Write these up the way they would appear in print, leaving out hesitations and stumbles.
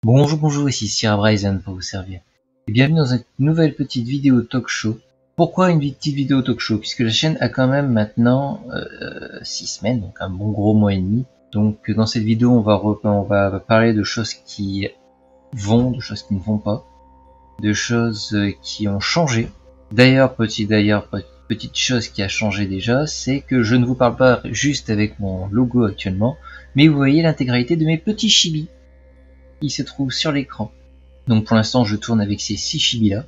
Bonjour, ici Sir Bryson pour vous servir. Et bienvenue dans une nouvelle petite vidéo talk show. Pourquoi une petite vidéo talk show? Puisque la chaîne a quand même maintenant 6 semaines, donc un bon gros mois et demi. Donc dans cette vidéo on va parler de choses qui vont, de choses qui ne vont pas, de choses qui ont changé. D'ailleurs, petite chose qui a changé déjà, c'est que je ne vous parle pas juste avec mon logo actuellement, mais vous voyez l'intégralité de mes petits chibis. Il se trouve sur l'écran. Donc pour l'instant je tourne avec ces 6 chibis là.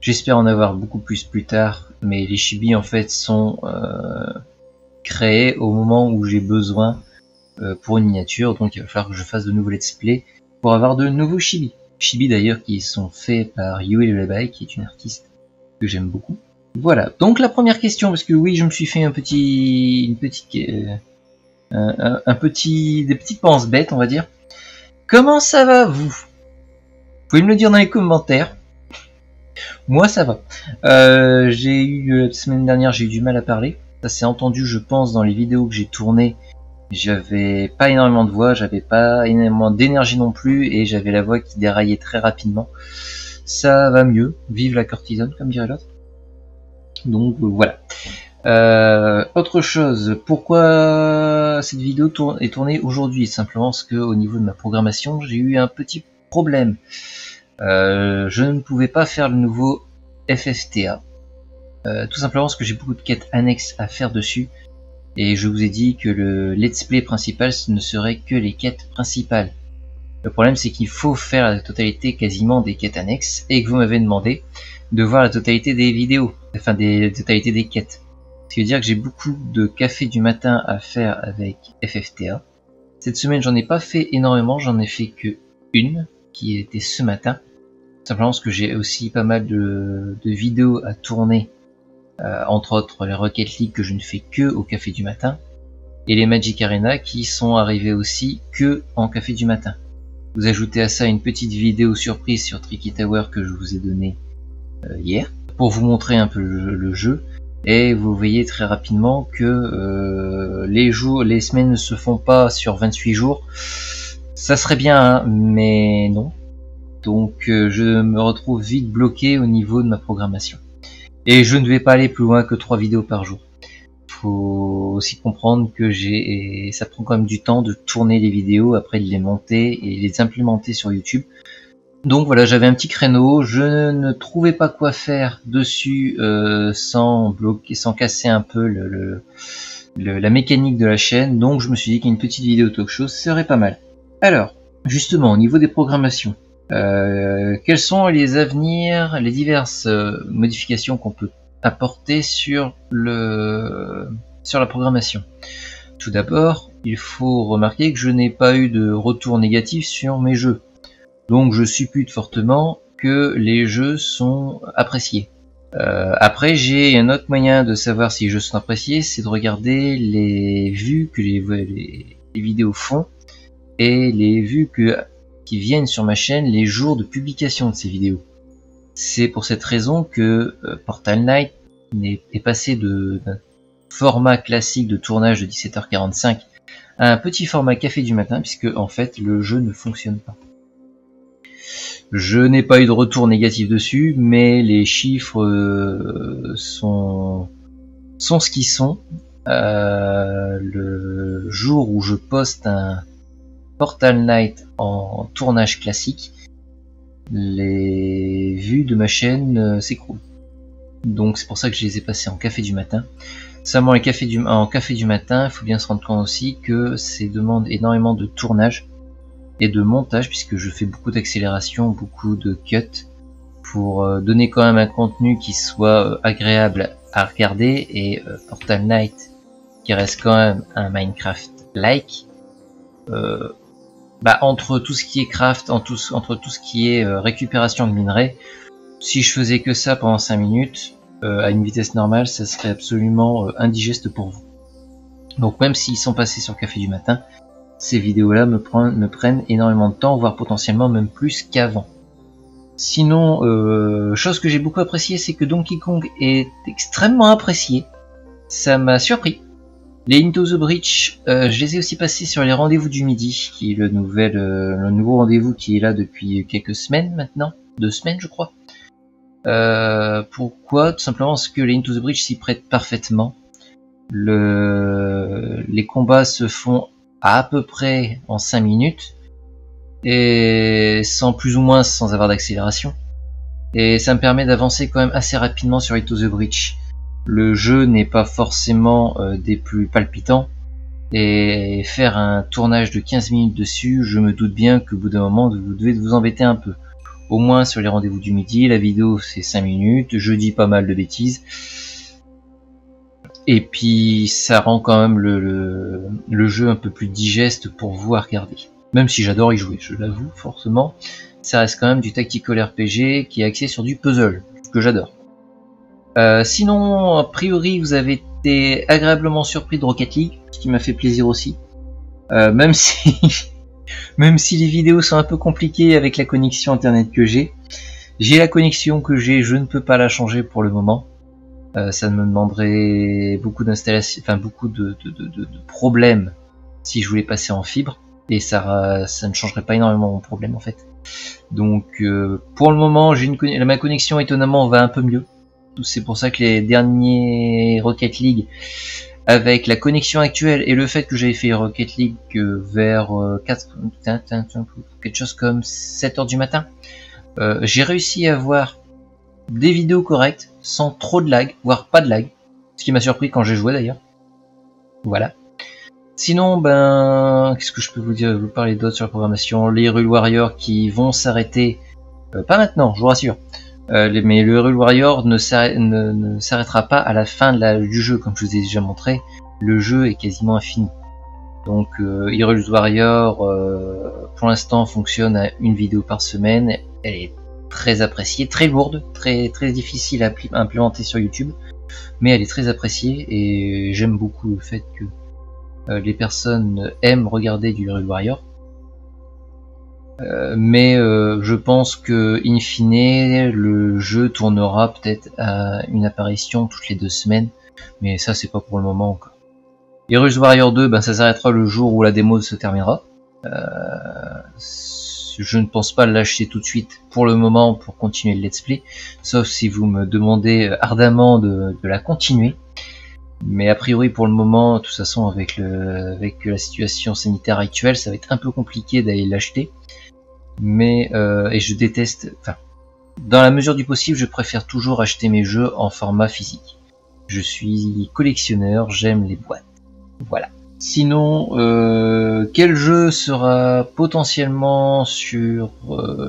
J'espère en avoir beaucoup plus tard, mais les chibis en fait sont créés au moment où j'ai besoin pour une miniature, donc il va falloir que je fasse de nouveaux let's play pour avoir de nouveaux chibis. Chibis d'ailleurs qui sont faits par Yui Lullaby, qui est une artiste que j'aime beaucoup. Voilà, donc la première question, parce que oui je me suis fait des petites penses bêtes on va dire. Comment ça va vous? Vous pouvez me le dire dans les commentaires. Moi ça va. J'ai eu la semaine dernière j'ai eu du mal à parler. Ça s'est entendu je pense dans les vidéos que j'ai tournées. J'avais pas énormément de voix, j'avais pas énormément d'énergie non plus et j'avais la voix qui déraillait très rapidement. Ça va mieux. Vive la cortisone comme dirait l'autre. Donc voilà. Autre chose, pourquoi cette vidéo est tournée aujourd'hui? Simplement parce que au niveau de ma programmation, j'ai eu un petit problème. Je ne pouvais pas faire le nouveau FFTA. Tout simplement parce que j'ai beaucoup de quêtes annexes à faire dessus. Et je vous ai dit que le let's play principal ce ne serait que les quêtes principales. Le problème c'est qu'il faut faire la totalité quasiment des quêtes annexes et que vous m'avez demandé de voir la totalité des vidéos, enfin la totalité des quêtes. Ce qui veut dire que j'ai beaucoup de café du matin à faire avec FFTA. Cette semaine j'en ai pas fait énormément, j'en ai fait que une qui était ce matin. Simplement parce que j'ai aussi pas mal de vidéos à tourner, entre autres les Rocket League que je ne fais que au café du matin. Et les Magic Arena qui sont arrivés aussi que en café du matin. Vous ajoutez à ça une petite vidéo surprise sur Tricky Tower que je vous ai donnée hier pour vous montrer un peu le jeu. Et vous voyez très rapidement que les semaines ne se font pas sur 28 jours. Ça serait bien, hein, mais non. Donc je me retrouve vite bloqué au niveau de ma programmation. Et je ne vais pas aller plus loin que 3 vidéos par jour. Faut aussi comprendre que ça prend quand même du temps de tourner les vidéos, après de les monter et les implémenter sur YouTube. Donc voilà, j'avais un petit créneau, je ne trouvais pas quoi faire dessus sans casser un peu la mécanique de la chaîne, donc je me suis dit qu'une petite vidéo talk show serait pas mal. Alors, justement, au niveau des programmations, quels sont les avenirs, les diverses modifications qu'on peut apporter sur la programmation? Tout d'abord, il faut remarquer que je n'ai pas eu de retour négatif sur mes jeux. Donc je suppute fortement que les jeux sont appréciés. Après j'ai un autre moyen de savoir si les jeux sont appréciés, c'est de regarder les vues que les vidéos font et les vues qui viennent sur ma chaîne les jours de publication de ces vidéos. C'est pour cette raison que Portal Knight est passé d'un format classique de tournage de 17h45 à un petit format café du matin, puisque en fait le jeu ne fonctionne pas. Je n'ai pas eu de retour négatif dessus, mais les chiffres sont ce qu'ils sont. Le jour où je poste un Portal Knight en tournage classique, les vues de ma chaîne s'écroulent. Donc c'est pour ça que je les ai passés en café du matin. Seulement en café du matin, il faut bien se rendre compte aussi que ça demande énormément de tournage et de montage, puisque je fais beaucoup d'accélération, beaucoup de cuts pour donner quand même un contenu qui soit agréable à regarder. Et Portal Knight qui reste quand même un Minecraft-like, entre tout ce qui est craft, entre tout ce qui est récupération de minerais, si je faisais que ça pendant 5 minutes à une vitesse normale, ça serait absolument indigeste pour vous. Donc même s'ils sont passés sur Café du Matin, ces vidéos là me prennent énormément de temps, voire potentiellement même plus qu'avant. Sinon, chose que j'ai beaucoup appréciée, c'est que Donkey Kong est extrêmement apprécié. Ça m'a surpris. Les Into the Breach, je les ai aussi passés sur les rendez-vous du midi, qui est le nouveau rendez-vous qui est là depuis quelques semaines maintenant, 2 semaines je crois. Pourquoi? Tout simplement parce que les Into the Breach s'y prêtent parfaitement. Les combats se font à peu près en 5 minutes, et sans plus ou moins sans avoir d'accélération. Et ça me permet d'avancer quand même assez rapidement sur Into the Breach. Le jeu n'est pas forcément des plus palpitants, et faire un tournage de 15 minutes dessus, je me doute bien qu'au bout d'un moment vous devez vous embêter un peu. Au moins sur les rendez-vous du midi, la vidéo c'est 5 minutes, je dis pas mal de bêtises, et puis ça rend quand même le jeu un peu plus digeste pour vous à regarder. Même si j'adore y jouer, je l'avoue forcément, ça reste quand même du tactical RPG qui est axé sur du puzzle, que j'adore. Sinon, a priori, vous avez été agréablement surpris de Rocket League, ce qui m'a fait plaisir aussi. Même si les vidéos sont un peu compliquées avec la connexion internet que j'ai. J'ai la connexion que j'ai, je ne peux pas la changer pour le moment. Ça me demanderait beaucoup d'installation, enfin beaucoup de problèmes si je voulais passer en fibre. Et ça ne changerait pas énormément mon problème en fait. Donc pour le moment, ma connexion étonnamment va un peu mieux. C'est pour ça que les derniers Rocket League, avec la connexion actuelle et le fait que j'avais fait Rocket League vers quelque chose comme 7h du matin, j'ai réussi à avoir des vidéos correctes, sans trop de lag, voire pas de lag, ce qui m'a surpris quand j'ai joué d'ailleurs. Voilà. Sinon, ben, qu'est-ce que je peux vous dire, vous parler d'autres sur la programmation, les Hyrule Warriors qui vont s'arrêter, pas maintenant, je vous rassure. Mais le Hyrule Warrior ne s'arrêtera pas à la fin du jeu, comme je vous ai déjà montré. Le jeu est quasiment infini. Donc Hyrule Warrior, pour l'instant, fonctionne à une vidéo par semaine. Elle est très appréciée, très lourde, très difficile à implémenter sur YouTube, mais elle est très appréciée et j'aime beaucoup le fait que les personnes aiment regarder du Hyrule Warrior. Mais je pense que in fine le jeu tournera peut-être à une apparition toutes les 2 semaines, mais ça c'est pas pour le moment encore. Hyrule Warrior 2, ben ça s'arrêtera le jour où la démo se terminera. Je ne pense pas lâcher tout de suite pour le moment pour continuer le let's play, sauf si vous me demandez ardemment de la continuer. Mais a priori pour le moment, de toute façon avec la situation sanitaire actuelle, ça va être un peu compliqué d'aller l'acheter. Mais et je déteste, enfin, dans la mesure du possible, je préfère toujours acheter mes jeux en format physique. Je suis collectionneur, j'aime les boîtes. Voilà. Sinon, quel jeu sera potentiellement sur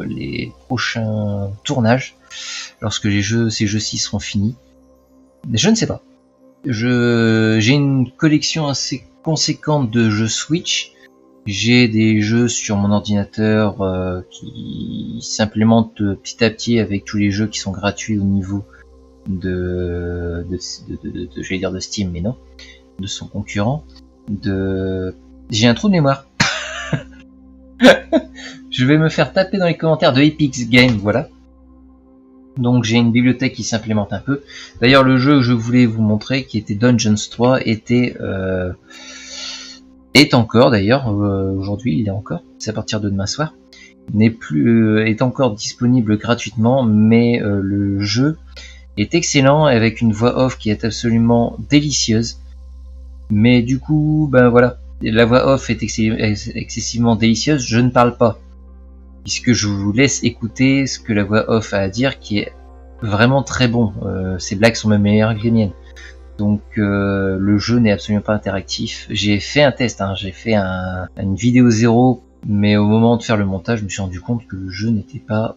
les prochains tournages lorsque ces jeux-ci seront finis? Je ne sais pas. J'ai une collection assez conséquente de jeux Switch. J'ai des jeux sur mon ordinateur qui s'implémentent petit à petit avec tous les jeux qui sont gratuits au niveau j'allais dire de Steam, mais non, de son concurrent. J'ai un trou de mémoire. Je vais me faire taper dans les commentaires de Epic Games, voilà. Donc j'ai une bibliothèque qui s'implémente un peu. D'ailleurs le jeu que je voulais vous montrer, qui était Dungeons 3, est encore d'ailleurs, aujourd'hui il est encore, c'est à partir de demain soir, est encore disponible gratuitement, mais le jeu est excellent avec une voix off qui est absolument délicieuse. Mais du coup, ben voilà, la voix off est excessivement délicieuse, je ne parle pas, puisque je vous laisse écouter ce que la voix off a à dire, qui est vraiment très bon. Ces blagues sont même meilleures que les miennes. Donc le jeu n'est absolument pas interactif. J'ai fait un test, hein, j'ai fait une vidéo 0, mais au moment de faire le montage, je me suis rendu compte que le jeu n'était pas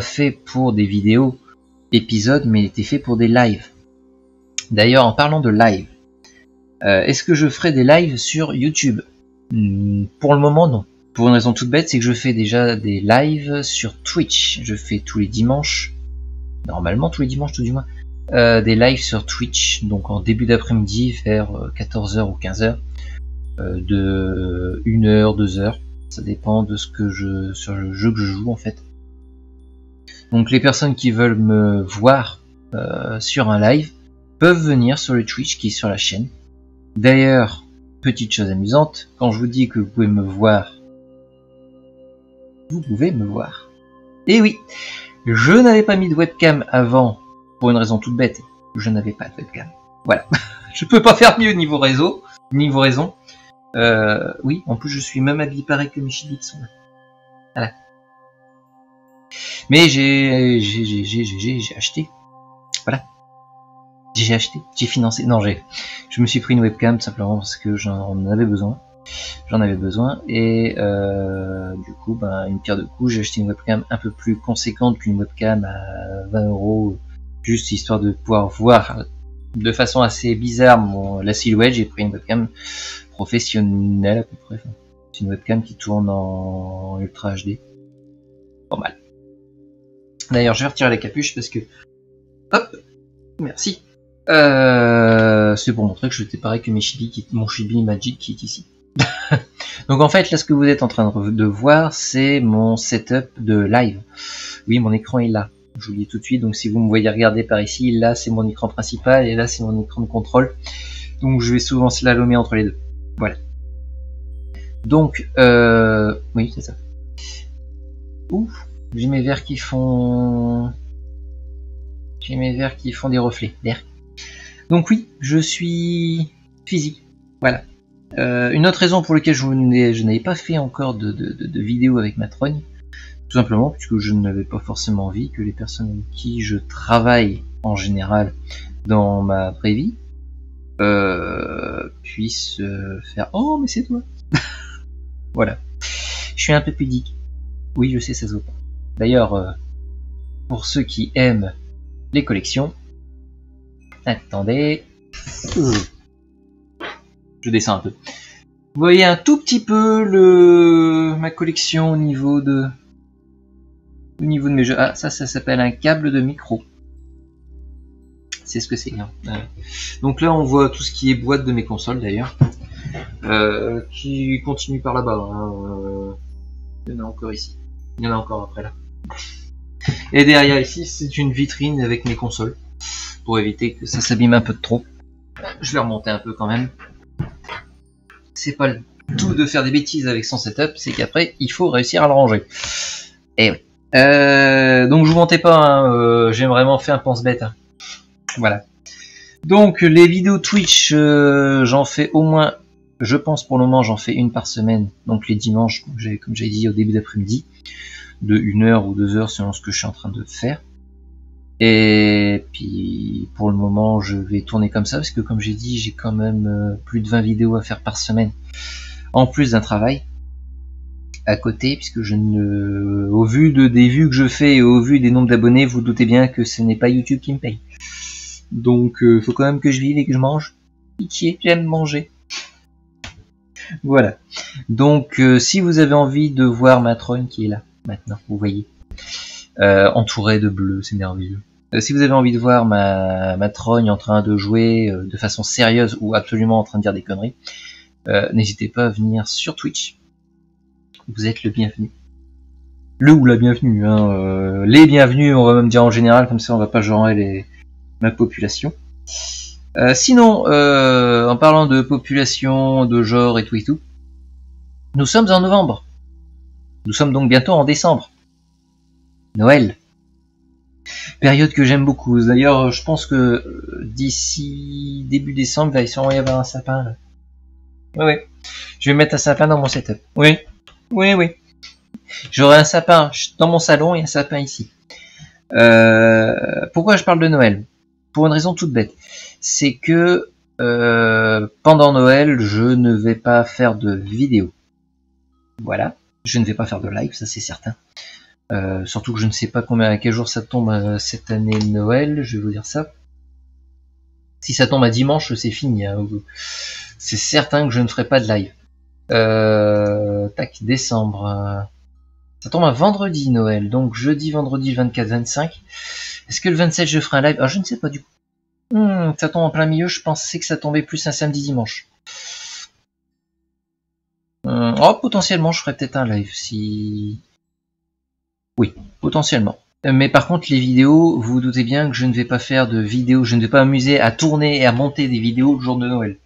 fait pour des vidéos épisodes, mais il était fait pour des lives. D'ailleurs, en parlant de live, est-ce que je ferai des lives sur YouTube? Pour le moment, non. Pour une raison toute bête, c'est que je fais déjà des lives sur Twitch. Je fais tous les dimanches, normalement tous les dimanches tout du moins, des lives sur Twitch, donc en début d'après-midi vers 14h ou 15h, de 1h, 2h, ça dépend de sur le jeu que je joue en fait. Donc les personnes qui veulent me voir sur un live peuvent venir sur le Twitch qui est sur la chaîne. D'ailleurs, petite chose amusante, quand je vous dis que vous pouvez me voir, vous pouvez me voir. Et oui, je n'avais pas mis de webcam avant, pour une raison toute bête, je n'avais pas de webcam. Voilà, je peux pas faire mieux niveau réseau, niveau raison. Oui, en plus je suis même habillé pareil que mes chibis qui sont là. Voilà. Mais j'ai acheté. Voilà. J'ai acheté, j'ai financé. Non, je me suis pris une webcam simplement parce que j'en avais besoin. J'en avais besoin et du coup, ben, une pierre de coups, j'ai acheté une webcam un peu plus conséquente qu'une webcam à 20 €, juste histoire de pouvoir voir de façon assez bizarre la silhouette. J'ai pris une webcam professionnelle à peu près. Enfin, c'est une webcam qui tourne en Ultra HD. Pas mal. D'ailleurs, je vais retirer la capuche parce que... Hop, merci. C'est pour montrer que je suis pareil que mon Chibi Magic qui est ici. Donc en fait, là, ce que vous êtes en train de voir, c'est mon setup de live. Oui, mon écran est là. Je vous le dis tout de suite. Donc si vous me voyez regarder par ici, là, c'est mon écran principal et là, c'est mon écran de contrôle. Donc je vais souvent slalomer entre les deux. Voilà. Donc, oui, c'est ça. Ouf, j'ai mes verres qui font... J'ai mes verres qui font des reflets d'air. Donc oui, je suis physique. Voilà. Une autre raison pour laquelle je n'avais pas fait encore de vidéo avec ma trogne, tout simplement puisque je n'avais pas forcément envie que les personnes avec qui je travaille en général dans ma vraie vie puissent faire « Oh, mais c'est toi !» Voilà. Je suis un peu pudique. Oui, je sais, ça se voit pas. D'ailleurs, pour ceux qui aiment les collections, attendez, je descends un peu. Vous voyez un tout petit peu ma collection au niveau de mes jeux. Ah, ça s'appelle un câble de micro. C'est ce que c'est. Hein. Donc là, on voit tout ce qui est boîte de mes consoles d'ailleurs, qui continue par là-bas. Hein. Il y en a encore ici. Il y en a encore après là. Et derrière ici, c'est une vitrine avec mes consoles, pour éviter que ça s'abîme un peu de trop. Je vais remonter un peu quand même. C'est pas le tout de faire des bêtises avec son setup, c'est qu'après, il faut réussir à le ranger. Et oui. Donc je vous mentais pas, hein, j'ai vraiment fait un pense-bête. Hein. Voilà. Donc les vidéos Twitch, j'en fais au moins, je pense pour le moment, j'en fais une par semaine. Donc les dimanches, comme j'ai dit au début d'après-midi, de 1 heure ou 2 heures selon ce que je suis en train de faire. Et puis pour le moment je vais tourner comme ça parce que comme j'ai dit j'ai quand même plus de 20 vidéos à faire par semaine en plus d'un travail à côté puisque au vu des vues que je fais et au vu des nombres d'abonnés, vous doutez bien que ce n'est pas YouTube qui me paye. Donc faut quand même que je vive et que je mange. Pitié, j'aime manger. Voilà. Donc si vous avez envie de voir ma trogne qui est là maintenant, vous voyez. Entouré de bleu, c'est merveilleux. Si vous avez envie de voir ma trogne en train de jouer de façon sérieuse ou absolument en train de dire des conneries, n'hésitez pas à venir sur Twitch. Vous êtes le bienvenu. Le ou la bienvenue, hein, les bienvenus, on va même dire en général, comme ça on va pas genrer ma population. Sinon, en parlant de population, de genre et tout, nous sommes en novembre. Nous sommes donc bientôt en décembre. Noël. Période que j'aime beaucoup. D'ailleurs, je pense que d'ici début décembre, il va sûrement y avoir un sapin. Là. Oui. Je vais mettre un sapin dans mon setup. Oui. J'aurai un sapin dans mon salon et un sapin ici. Pourquoi je parle de Noël? Pour une raison toute bête. C'est que pendant Noël, je ne vais pas faire de vidéo. Voilà. Je ne vais pas faire de live, ça c'est certain. Surtout que je ne sais pas à quel jour ça tombe cette année Noël, je vais vous dire ça. Si ça tombe à dimanche, c'est fini. Hein. C'est certain que je ne ferai pas de live. Tac, décembre. Ça tombe à vendredi Noël, donc jeudi, vendredi, le 24-25. Est-ce que le 27 je ferai un live? Ah, je ne sais pas du coup. Ça tombe en plein milieu, je pensais que ça tombait plus un samedi-dimanche. Potentiellement je ferai peut-être un live si... Oui, potentiellement. Mais par contre, les vidéos, vous vous doutez bien que je ne vais pas faire de vidéos, je ne vais pas m'amuser à tourner et à monter des vidéos le jour de Noël.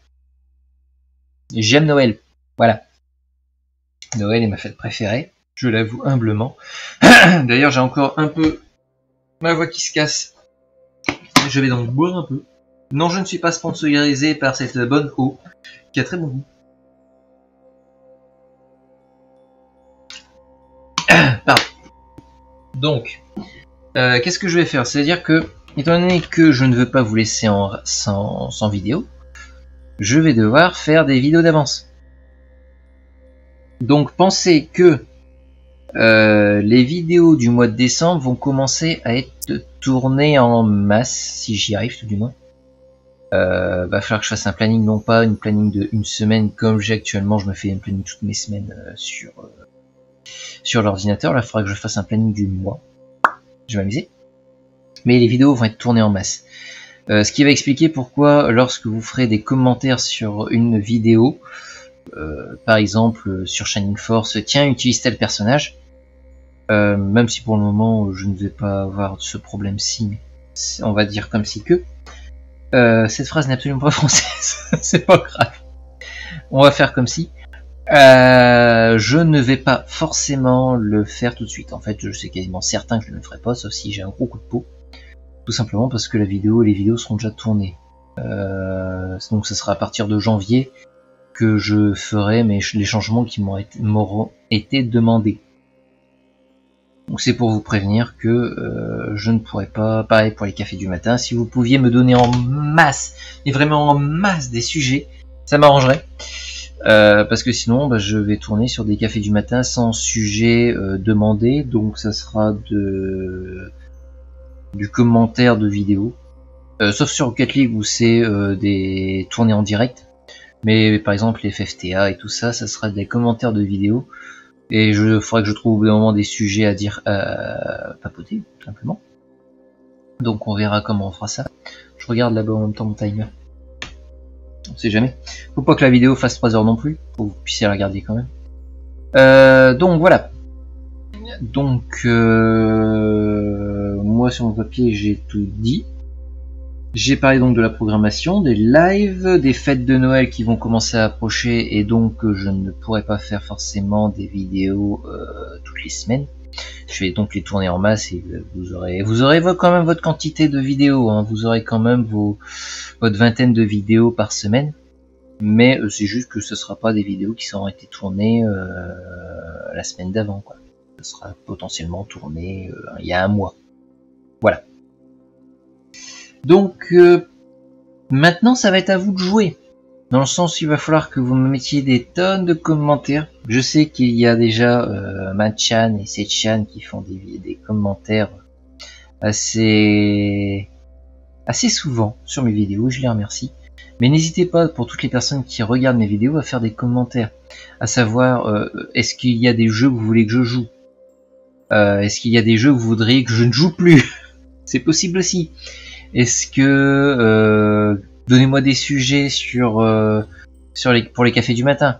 J'aime Noël. Voilà. Noël est ma fête préférée. Je l'avoue humblement. D'ailleurs, j'ai encore un peu ma voix qui se casse. Je vais donc boire un peu. Non, je ne suis pas sponsorisé par cette bonne eau qui a très bon goût. Pardon. Donc, qu'est-ce que je vais faire? C'est-à-dire que, étant donné que je ne veux pas vous laisser sans vidéo, je vais devoir faire des vidéos d'avance. Donc, pensez que les vidéos du mois de décembre vont commencer à être tournées en masse, si j'y arrive tout du moins. Va falloir que je fasse un planning, non pas une planning de une semaine comme j'ai actuellement, je me fais un planning toutes mes semaines sur l'ordinateur. Là, il faudra que je fasse un planning du mois. Je vais m'amuser. Mais les vidéos vont être tournées en masse. Ce qui va expliquer pourquoi, lorsque vous ferez des commentaires sur une vidéo, par exemple sur Shining Force, tiens, utilise tel personnage, même si pour le moment je ne vais pas avoir ce problème-ci, mais on va dire comme si que. Cette phrase n'est absolument pas française, c'est pas grave. On va faire comme si. Je ne vais pas forcément le faire tout de suite. En fait, je suis quasiment certain que je ne le ferai pas, sauf si j'ai un gros coup de peau. Tout simplement parce que les vidéos seront déjà tournées. Donc ça sera à partir de janvier que je ferai les changements qui m'auront été demandés. Donc c'est pour vous prévenir que je ne pourrai pas, pareil pour les cafés du matin, si vous pouviez me donner en masse, et vraiment en masse des sujets, ça m'arrangerait. Parce que sinon bah, je vais tourner sur des cafés du matin sans sujet demandé, donc ça sera du commentaire de vidéo. Sauf sur Rocket League où c'est des tournées en direct. Mais par exemple les FFTA et tout ça, ça sera des commentaires de vidéo. Et il faudra que je trouve au bout d'un moment des sujets à dire papoter, tout simplement. Donc on verra comment on fera ça. Je regarde là-bas en même temps mon timer. On sait jamais. Faut pas que la vidéo fasse 3 heures non plus. Faut que vous puissiez la regarder quand même. Donc voilà. Donc moi sur mon papier j'ai tout dit. J'ai parlé donc de la programmation, des lives, des fêtes de Noël qui vont commencer à approcher et donc je ne pourrai pas faire forcément des vidéos toutes les semaines. Je vais donc les tourner en masse et vous aurez quand même votre quantité de vidéos, hein. Vous aurez quand même votre vingtaine de vidéos par semaine, mais c'est juste que ce sera pas des vidéos qui seront été tournées la semaine d'avant, quoi. Ce sera potentiellement tourné il y a un mois. Voilà. Donc maintenant ça va être à vous de jouer, dans le sens où il va falloir que vous me mettiez des tonnes de commentaires. Je sais qu'il y a déjà Machan et Sechan qui font des commentaires assez souvent sur mes vidéos, je les remercie. Mais n'hésitez pas, pour toutes les personnes qui regardent mes vidéos, à faire des commentaires, à savoir est-ce qu'il y a des jeux que vous voulez que je joue, est-ce qu'il y a des jeux que vous voudriez que je ne joue plus. C'est possible aussi. Est-ce que donnez-moi des sujets pour les cafés du matin.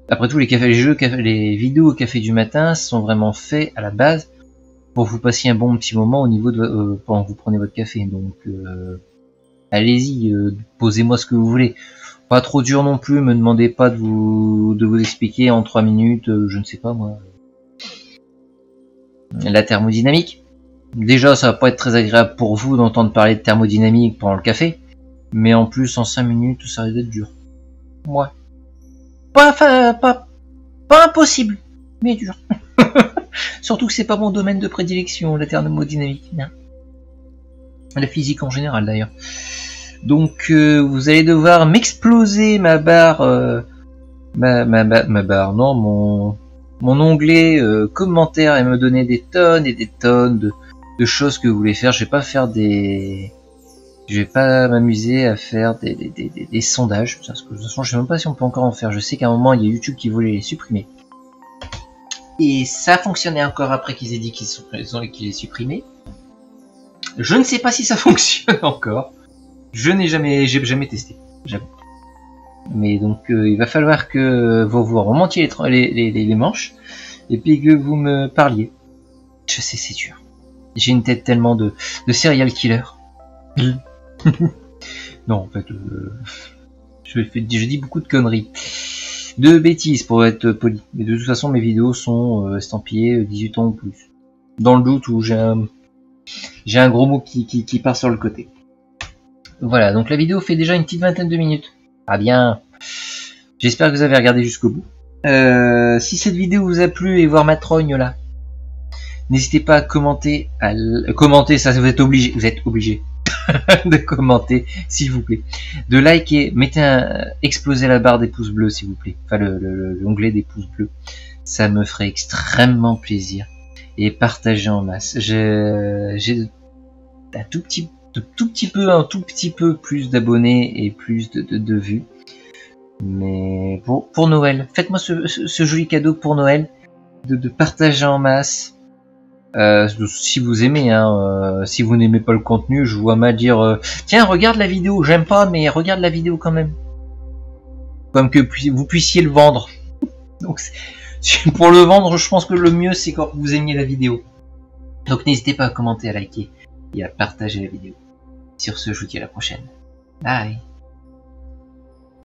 Après tout, les vidéos au café du matin sont vraiment faits à la base pour que vous passiez un bon petit moment au niveau de pendant que vous prenez votre café. Donc allez-y, posez-moi ce que vous voulez. Pas trop dur non plus, me demandez pas de vous expliquer en 3 minutes, je ne sais pas moi. La thermodynamique. Déjà, ça va pas être très agréable pour vous d'entendre parler de thermodynamique pendant le café, mais en plus, en 5 minutes, ça risque d'être dur. Ouais. Pas impossible, mais dur. Surtout que c'est pas mon domaine de prédilection, la thermodynamique. Non. La physique en général, d'ailleurs. Donc, vous allez devoir m'exploser ma barre, ma barre, non, mon onglet commentaires et me donner des tonnes et des tonnes de choses que vous voulez faire. Je vais pas m'amuser à faire des sondages, parce que de toute façon je sais même pas si on peut encore en faire. Je sais qu'à un moment il y a YouTube qui voulait les supprimer, et ça fonctionnait encore après qu'ils aient dit qu'ils les supprimaient. Je ne sais pas si ça fonctionne encore. J'ai jamais testé, j'avoue. Mais donc il va falloir que vous remontiez les manches et puis que vous me parliez. Je sais, c'est dur. J'ai une tête tellement de serial killer. Non, en fait, Je dis beaucoup de conneries. De bêtises pour être poli. Mais de toute façon, mes vidéos sont estampillées 18 ans ou plus. Dans le doute où j'ai un gros mot qui part sur le côté. Voilà, donc la vidéo fait déjà une petite vingtaine de minutes. Ah bien. J'espère que vous avez regardé jusqu'au bout. Si cette vidéo vous a plu et voir ma trogne là, n'hésitez pas à commenter. Commenter, ça vous êtes obligé. Vous êtes obligé de commenter, s'il vous plaît. De liker, explosez la barre des pouces bleus, s'il vous plaît. Enfin, l'onglet des pouces bleus. Ça me ferait extrêmement plaisir. Et partagez en masse. J'ai un tout petit peu plus d'abonnés et plus de vues. Mais pour Noël, faites-moi ce joli cadeau pour Noël, de partager en masse. Si vous aimez, si vous n'aimez pas le contenu, je vous vois mal dire tiens, regarde la vidéo, j'aime pas, mais regarde la vidéo quand même. Comme que vous puissiez le vendre. Donc pour le vendre, je pense que le mieux c'est quand vous aimiez la vidéo. Donc n'hésitez pas à commenter, à liker et à partager la vidéo. Sur ce, je vous dis à la prochaine. Bye.